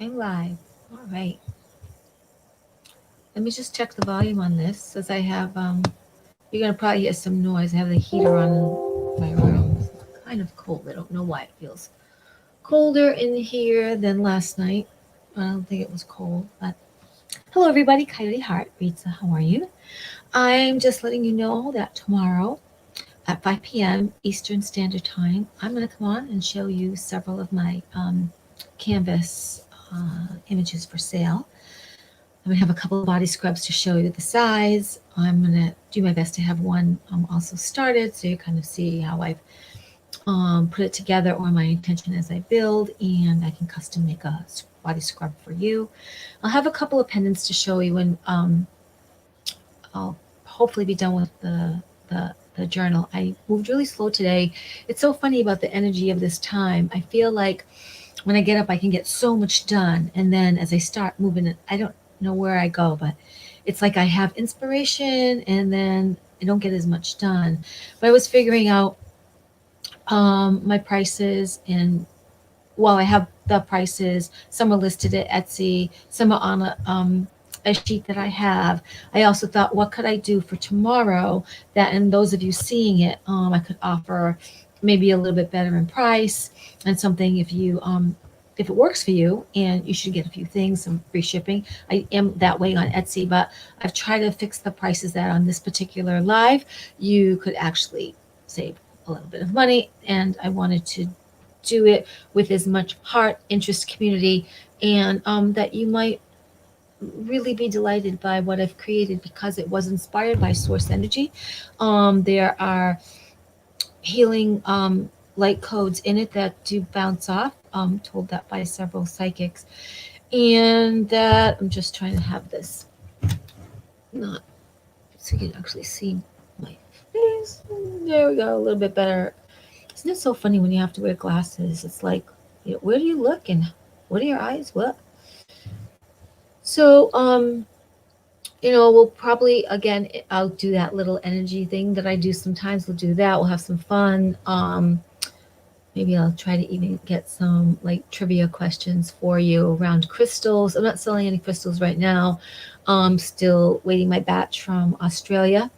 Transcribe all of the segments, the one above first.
I'm live. All right. Let me just check the volume on this, since I have, you're going to probably hear some noise. I have the heater on in my room. It's kind of cold. I don't know why it feels colder in here than last night. I don't think it was cold, but hello, everybody. Coyote Heart. Rita, how are you? I'm just letting you know that tomorrow at 5 p.m. Eastern Standard Time, I'm going to come on and show you several of my canvas images for sale. I'm gonna have a couple of body scrubs to show you the size. I'm gonna do my best to have one also started, so you kind of see how I've put it together or my intention as I build, and I can custom make a body scrub for you. I'll have a couple of pendants to show you, and I'll hopefully be done with the journal. I moved really slow today. It's so funny about the energy of this time. I feel like when I get up, I can get so much done, and then as I start moving it, I don't know where I go, but it's like I have inspiration and then I don't get as much done. But I was figuring out my prices, and while I have the prices, some are listed at Etsy, some are on a sheet that I have. I also thought, what could I do for tomorrow that, and those of you seeing it, I could offer maybe a little bit better in price, and something if it works for you, and you should get a few things, some free shipping. I am that way on Etsy, but I've tried to fix the prices that on this particular live, you could actually save a little bit of money. And I wanted to do it with as much heart, interest, community, and that you might really be delighted by what I've created, because it was inspired by source energy. There are healing light codes in it that do bounce off. Told that by several psychics, and that I'm just trying to have this not so you can actually see my face. There we go, a little bit better. Isn't it so funny when you have to wear glasses? It's like, where do you look and what are your eyes? What? So, we'll probably, again, I'll do that little energy thing that I do sometimes. We'll do that. We'll have some fun. Maybe I'll try to even get some like trivia questions for you around crystals. I'm not selling any crystals right now. Still waiting my batch from Australia.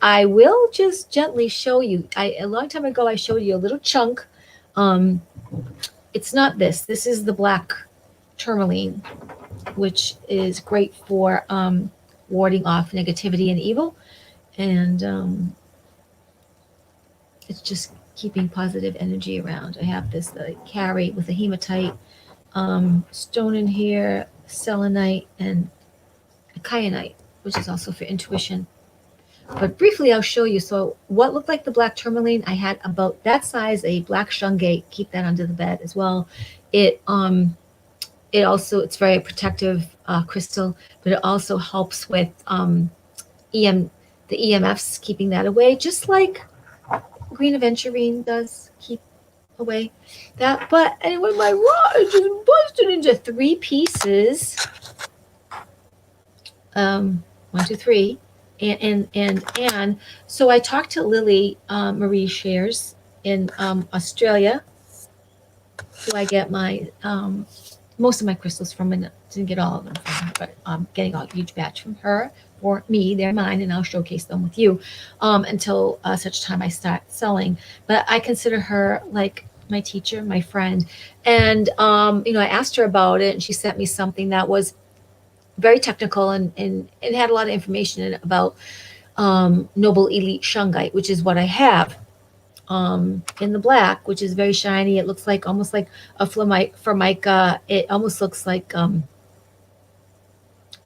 I will just gently show you. A long time ago, I showed you a little chunk. It's not this. This is the black tourmaline, which is great for warding off negativity and evil. And it's just keeping positive energy around. I have this that I carry with a hematite stone in here, selenite, and a kyanite, which is also for intuition. But briefly, I'll show you. So what looked like the black tourmaline, I had about that size, a black shungite. Keep that under the bed as well. It also, it's very protective crystal, but it also helps with the EMFs, keeping that away, just like green aventurine does keep away that. But anyway, my rod just busted into 3 pieces. 1, 2, 3. And so I talked to Lily Marie Shares in Australia, who I get my most of my crystals from, and didn't get all of them from her, but I'm getting a huge batch from her for me. They're mine, and I'll showcase them with you until such time I start selling. But I consider her like my teacher, my friend. And I asked her about it, and she sent me something that was very technical, and it had a lot of information in it about noble elite shungite, which is what I have in the black, which is very shiny. It looks like almost like a formica. It almost looks like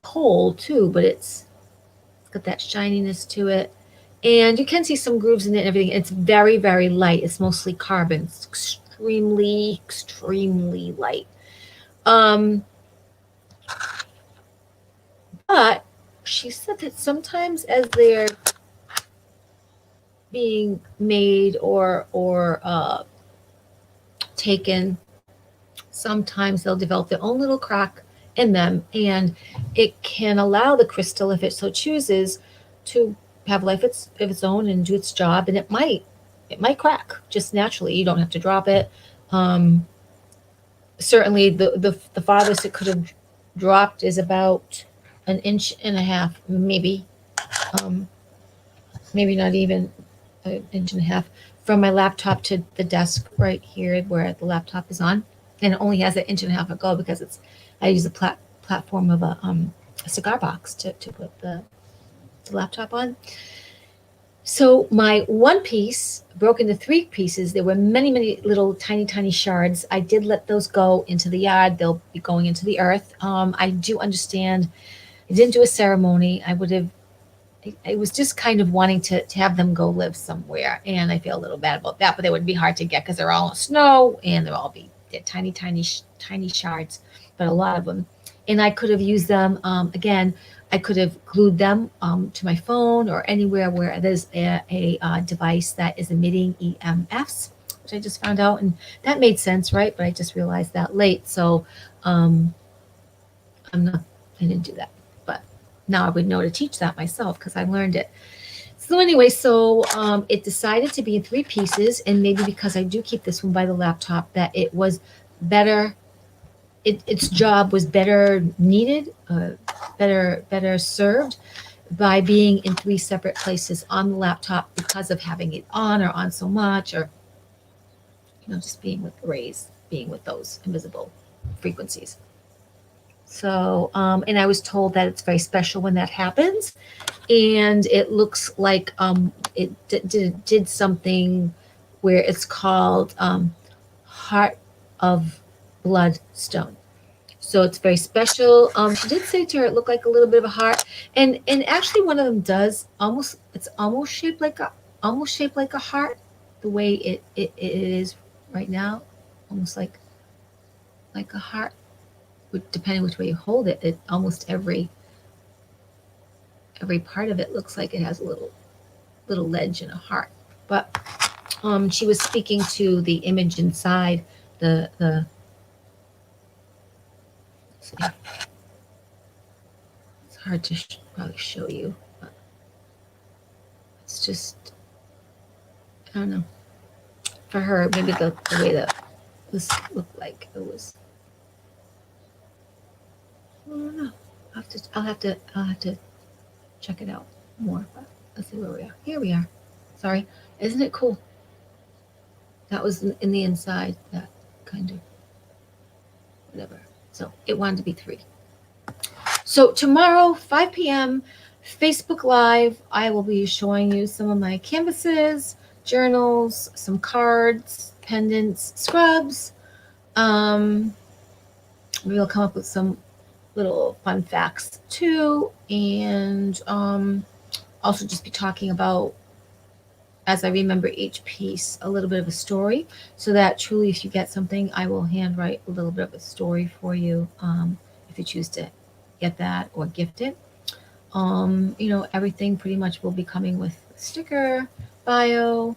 coal too, but it's got that shininess to it. And you can see some grooves in it and everything. It's very, very light. It's mostly carbon. It's extremely, extremely light. But she said that sometimes as they're being made or taken, sometimes they'll develop their own little crack in them, and it can allow the crystal, if it so chooses, to have life of its own and do its job. And it might crack just naturally. You don't have to drop it. certainly the farthest it could have dropped is about an inch and a half, maybe, um, maybe not even an inch and a half from my laptop to the desk right here where the laptop is on, and it only has an inch and a half to go because it's I use a platform of a cigar box to put the laptop on. So my one piece broke into three pieces. There were many, many little tiny shards. I did let those go into the yard. They'll be going into the earth. I do understand. I didn't do a ceremony. I would have. I was just kind of wanting to have them go live somewhere, and I feel a little bad about that. But they would be hard to get because they're all in snow, and they're tiny shards, but a lot of them. And I could have used them again. I could have glued them to my phone or anywhere where there's a device that is emitting EMFs, which I just found out, and that made sense, right? But I just realized that late, so um, I'm not. I didn't do that, but now I would know to teach that myself because I learned it. So anyway, it decided to be in three pieces, and maybe because I do keep this one by the laptop, that it was better. Its job was better needed, better served by being in three separate places on the laptop because of having it on or on so much, or just being with the rays, being with those invisible frequencies. So, and I was told that it's very special when that happens, and it looks like it did something where it's called Heart of Bloodstone. So it's very special. She did say to her it looked like a little bit of a heart, and actually one of them does almost. It's almost shaped like a heart, the way it is right now, almost like a heart. Depending which way you hold it, almost every part of it looks like it has a little ledge and a heart. But she was speaking to the image inside the. It's hard to probably show you, but it's just I don't know. For her, maybe the way that this looked like it was. I don't know. I'll have to check it out more. But let's see where we are. Here we are. Sorry, isn't it cool? That was in the inside. That kind of whatever. So it wanted to be three. So tomorrow, 5 p.m., Facebook Live, I will be showing you some of my canvases, journals, some cards, pendants, scrubs. We'll come up with some little fun facts too, and also just be talking about, as I remember each piece, a little bit of a story, so that truly if you get something, I will handwrite a little bit of a story for you if you choose to get that or gift it. Everything pretty much will be coming with a sticker, bio,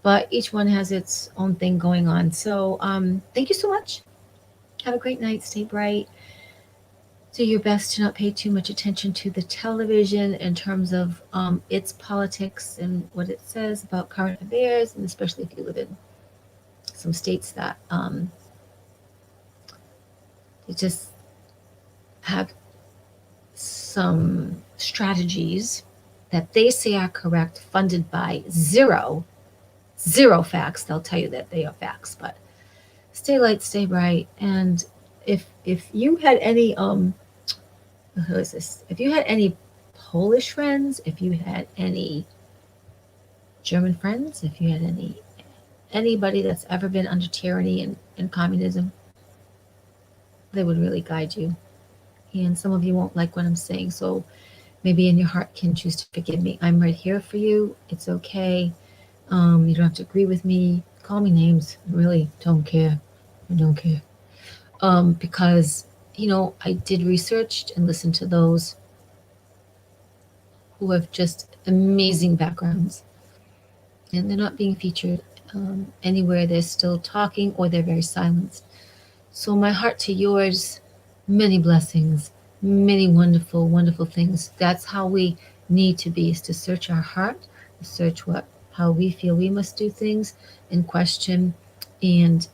but each one has its own thing going on. So thank you so much. Have a great night. Stay bright. Do your best to not pay too much attention to the television in terms of its politics and what it says about current affairs, and especially if you live in some states that they just have some strategies that they say are correct, funded by zero facts. They'll tell you that they are facts, but stay light, stay bright, and if you had any who is this? If you had any Polish friends, if you had any German friends, if you had anybody that's ever been under tyranny and communism, they would really guide you. And some of you won't like what I'm saying, so maybe in your heart can choose to forgive me. I'm right here for you. It's okay. You don't have to agree with me. Call me names. I really don't care. I don't care. Because I did research and listen to those who have just amazing backgrounds, and they're not being featured anywhere. They're still talking, or they're very silenced. So my heart to yours, many blessings, many wonderful, wonderful things. That's how we need to be, is to search our heart, search how we feel we must do things, and question, and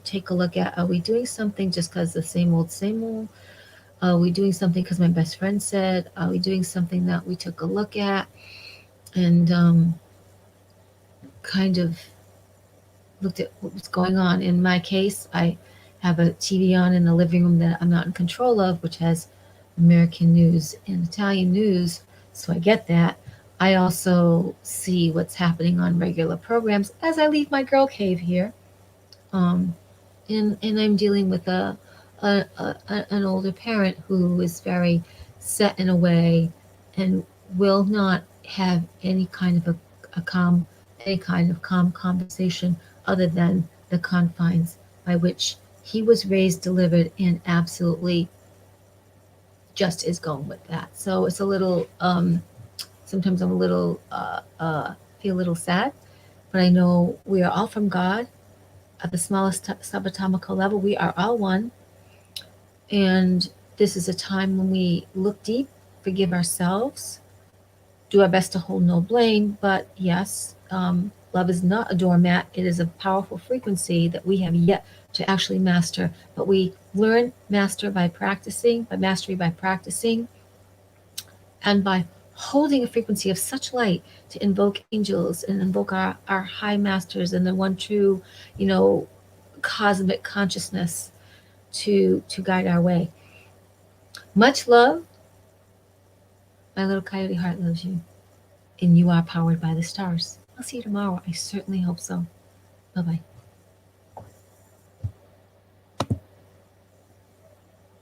take a look at, are we doing something just because the same old? Are we doing something because my best friend said? Are we doing something that we took a look at and kind of looked at what was going on? In my case, I have a TV on in the living room that I'm not in control of, which has American news and Italian news, so I get that. I also see what's happening on regular programs as I leave my girl cave here. Um, and I'm dealing with an older parent who is very set in a way and will not have any kind of calm conversation other than the confines by which he was raised, delivered, and absolutely just is going with that. So it's a little, sometimes I'm a little, feel a little sad, but I know we are all from God at the smallest subatomical level. We are all one. And this is a time when we look deep, forgive ourselves, do our best to hold no blame. But yes, love is not a doormat. It is a powerful frequency that we have yet to actually master. But we learn mastery by practicing, and by holding a frequency of such light to invoke angels and invoke our high masters and the one true, you know, cosmic consciousness to guide our way. Much love. My little coyote heart loves you, and you are powered by the stars. I'll see you tomorrow. I certainly hope so. Bye bye.